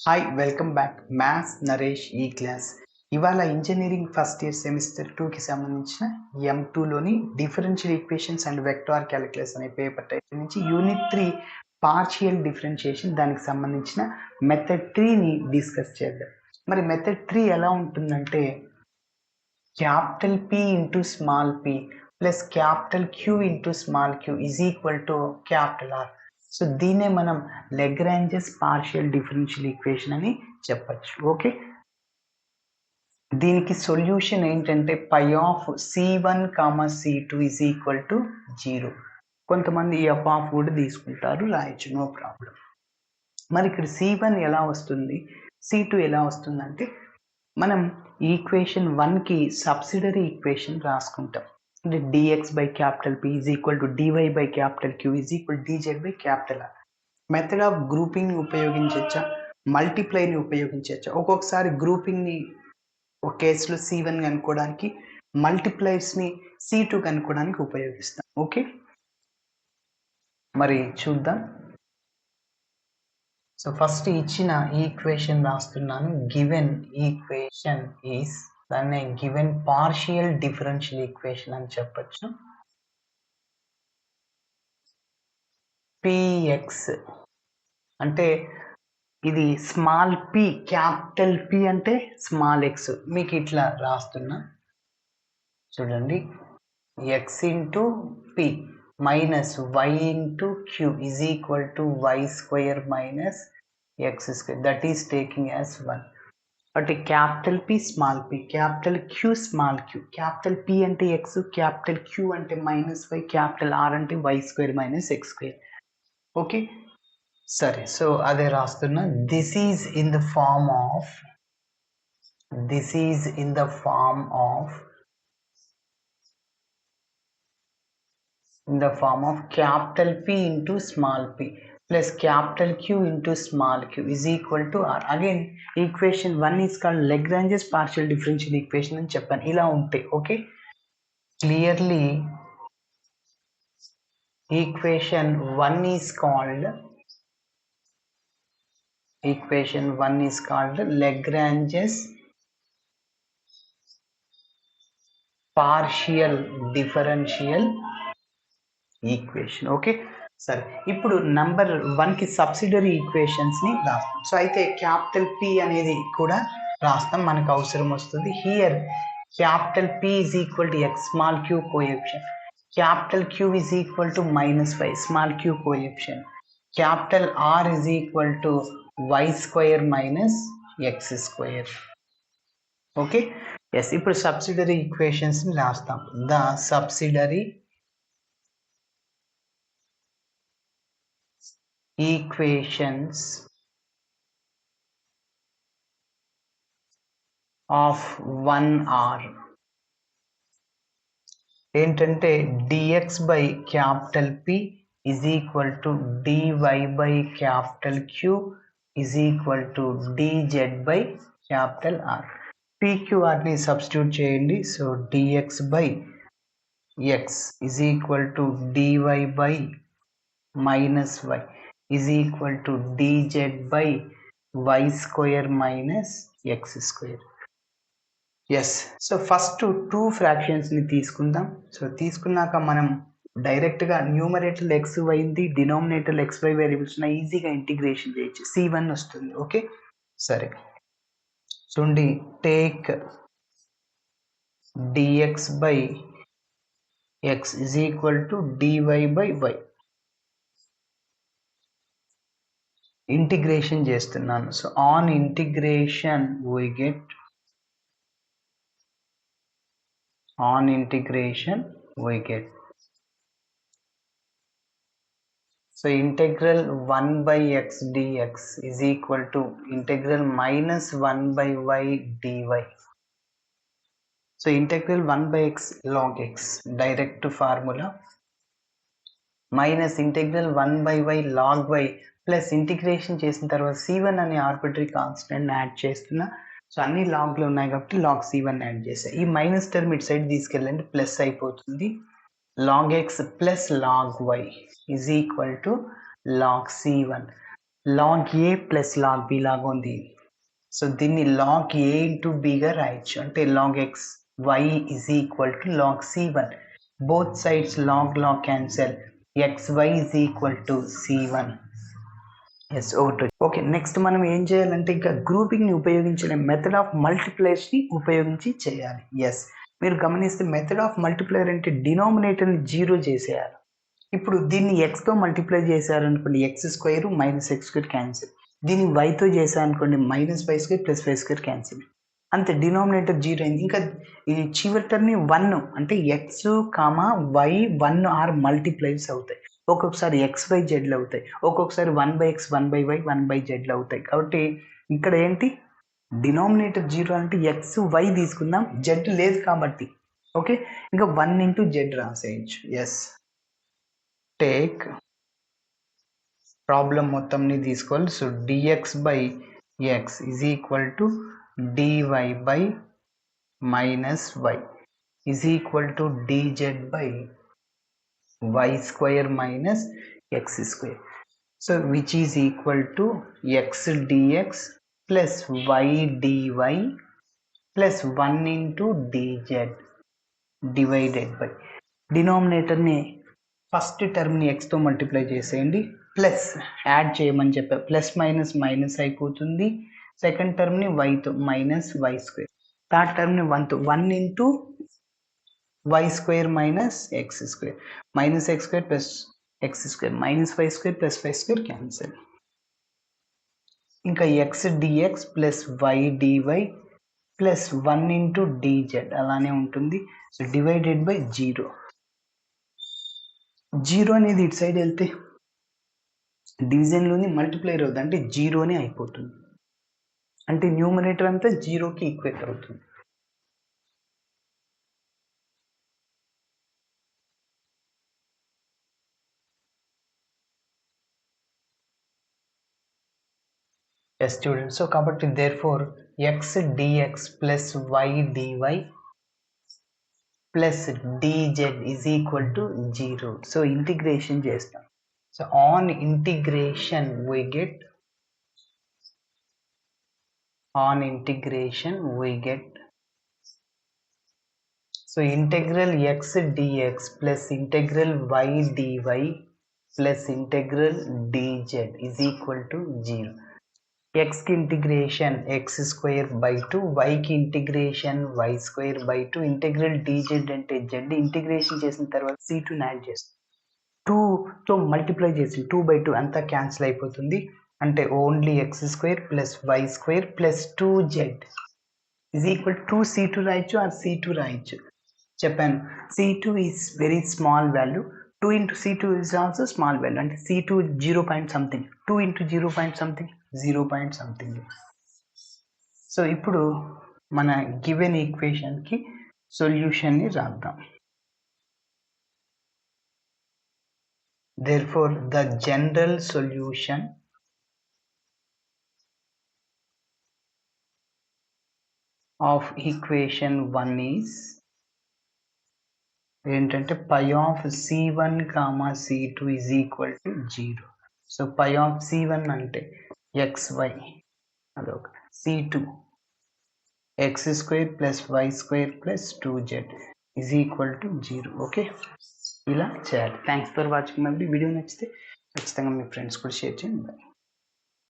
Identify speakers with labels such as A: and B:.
A: Hi welcome back maths Naresh ఈ class. ఇవాళ engineering first year semester 2కి సంబంధించిన M2లోని differential equations and vector calculus అనే పేపర్ టైటిల్ నుంచి యూనిట్ 3 పార్షియల్ డిఫరెన్షియేషన్ దానికి సంబంధించిన మెథడ్ 3ని డిస్కస్ చేద్దాం. మరి మెథడ్ 3 ఎలా ఉంటుందంటే capital P into small p plus capital Q into small q is equal to capital R. So దీన్నే మనం లెగ్రాంజెస్ పార్షియల్ డిఫరెన్షియల్ ఈక్వేషన్ అని చెప్పచ్చు. ఓకే, దీనికి సొల్యూషన్ ఏంటంటే పై of C1, C2 is equal to 0. కొంతమంది f ఆఫ్ కూడా తీసుకుంటారు, రాయొచ్చు, నో ప్రాబ్లం. మరి ఇక్కడ C1 ఎలా వస్తుంది, C2 ఎలా వస్తుందంటే మనం ఈక్వేషన్ 1కి సబ్సిడరీ ఈక్వేషన్ రాసుకుంటాం. అంటే dx by capital P is equal to dy by capital Q is equal to dz by capital R. Method of grouping ఉపయోగించవచ్చా, మల్టిప్లైని ఉపయోగించవచ్చా? ఒక్కొక్కసారి గ్రూపింగ్ని ఒక కేసులో C1 కనుక్కోవడానికి, మల్టిప్లైస్ని C2 కనుక్కోవడానికి ఉపయోగిస్తాం. ఓకే, మరి చూద్దాం. సో ఫస్ట్ ఇచ్చిన ఈక్వేషన్ రాస్తున్నాను. గివెన్ ఈక్వేషన్ ఈస్, దాన్ని గివెన్ పార్షియల్ డిఫరెన్షియల్ ఈక్వేషన్ అని చెప్పచ్చు. px అంటే ఇది స్మాల్ p, క్యాపిటల్ P అంటే స్మాల్ x. మీకు ఇట్లా రాస్తున్నా చూడండి. x into p minus y into q is equal to y square minus x square, that is taking as 1. అంటే capital P small p, capital Q small q, capital P అంటే x, capital Q అంటే minus y, capital R అంటే y square minus x square. Okay, సరే. So అదే రాస్తున్నా. This is in the form of capital P into small p plus capital Q into small q is equal to R. Again, equation 1 is called Lagrange's partial differential equation అని చెప్పాను. ఇలా ఉంటాయి. Okay, clearly equation 1 is called Lagrange's partial differential equation. Okay, సరే. ఇప్పుడు number 1కి subsidiary ఈక్వేషన్స్ని రాస్తాం. So అయితే క్యాపిటల్ P అనేది కూడా రాస్తాం, మనకు అవసరం వస్తుంది. Here capital P is equal to x small q coefficient, capital Q is equal to -y small q coefficient, capital R is equal to y square minus x square. Okay, yes. ఇప్పుడు subsidiary ఈక్వేషన్స్ని రాస్తాం. The subsidiary equations of 1 are ఏంటంటే dx by capital P is equal to dy by capital Q is equal to dz by capital R. PQR ని substitute చేయండి. So dx by x is equal to dy by minus y is equal to dz by y square minus x square. Yes. So first 2 ఫ్రాక్షన్స్ని తీసుకుందాం. So తీసుకున్నాక మనం డైరెక్ట్గా numerator x వైది, denominator XY variables ఉన్న ఈజీగా integration చేయొచ్చు. C1 వస్తుంది. ఓకే, సరే. చూడండి, take dx by x is equal to dy by y. Integration చేస్తున్నాను. So on integration we get so integral 1 by x dx is equal to integral minus 1 by y dy. so integral 1 by x log x direct formula minus integral 1 by y log y plus integration చేసిన తర్వాత C1 అనే arbitrary constant add చేస్తున్నా. So అన్ని లాగ్లు ఉన్నాయి కాబట్టి log C1 add చేసా. ఈ మైనస్ టర్మ్ ఇటు సైడ్ తీసుకెళ్ళండి, ప్లస్ అయిపోతుంది. log x plus log y is equal to log C1. Log A plus log B లాగా ఉంది. సో దీన్ని లాగ్ ఏ ఇంటూ బిగా రాయొచ్చు. అంటే log x y is equal to log c1. Both sides log log cancel. xy is equal to c1. Yes ఒకటి. Okay, next మనం ఏం చేయాలంటే ఇంకా గ్రూపింగ్ని ఉపయోగించిన మెథడ్ ఆఫ్ మల్టిప్లైర్స్ని ఉపయోగించి చేయాలి. ఎస్, మీరు గమనిస్తే మెథడ్ ఆఫ్ మల్టిప్లైర్ అంటే డినామినేటర్ని 0 చేసేయాలి. ఇప్పుడు దీన్ని ఎక్స్తో మల్టిప్లై చేశారనుకోండి, x² మైనస్ x² క్యాన్సిల్. దీన్ని వైతో చేశారనుకోండి, minus y² plus y² cancel. అంతే, డినామినేటర్ 0 అయింది. ఇంకా ఈ చివరి టర్మ్ని 1 అంటే x, y 1 ఆర్ మల్టిప్లైస్ అవుతాయి. ఒక్కొక్కసారి xyzలు అవుతాయి, ఒక్కొక్కసారి 1/x 1/y 1/zలు అవుతాయి. కాబట్టి ఇక్కడ ఏంటి, డినామినేటర్ 0 అంటే xy తీసుకుందాం, z లేదు కాబట్టి. ఓకే, ఇంకా 1 ఇంటూ z రాసేయచ్చు. ఎస్, టేక్ ప్రాబ్లం మొత్తంని తీసుకోవాలి. So dx by x is equal to dy by minus y is equal to dz by y² minus x². So which is equal to x dx plus y dy plus 1 into dz divided by డినామినేటర్ని first టర్మ్ని ఎక్స్తో multiply చేసేయండి, plus add చేయమని చెప్పా, plus minus minus అయిపోతుంది. Second టర్మ్ని వైతో minus y², third టర్మ్ని 1తో 1 into y² minus x² minus x² plus x² minus y² plus y² cancel. ఇంకా x dx plus y dy plus 1 into dz అలానే ఉంటుంది. So divided by 0. 0 అనేది ఇటు సైడ్ వెళ్తే డివిజన్లోని మల్టిప్లైర్ అవుతుంది, అంటే 0నే అయిపోతుంది. అంటే న్యూమరేటర్ అంతా 0కి ఈక్వేట్ అవుతుంది. ఎస్ స్టూడెంట్, సో కాబట్టి therefore x dx plus y dy plus dz is equal to 0. So integration చేస్తాం. So on integration we get so integral x dx plus integral y dy plus integral dz is equal to 0. x की integration x² by 2, y की integration y² by 2, integral dz అంటే z integration చేసిన తర్వాత c2 add చేస్తాం. 2తో multiply చేసి 2/2 అంతా cancel అయిపోతుంది. అంటే only x² plus y² plus 2z is equal to c2 రాయొచ్చు ఆర్ c2 రాయొచ్చు. చెప్పాను, c2 is very small value, 2 into c2 is also small value. అంటే c2 0 point something, 2 into 0 point something 0 point something. So ఇప్పుడు మన given ఈక్వేషన్కి సొల్యూషన్ని రాద్దాం. Therefore, the general solution of equation 1 is ఏంటంటే పై of c1 comma c2 is equal to 0. So pi of c1 అంటే xy, అదొక c2 x² plus y² plus 2z is equal to 0. Okay, ఇలా చేయాలి. Thanks for watching. మళ్ళీ video నచ్చితే ఖచ్చితంగా మీ friends కూడా share చేయండి.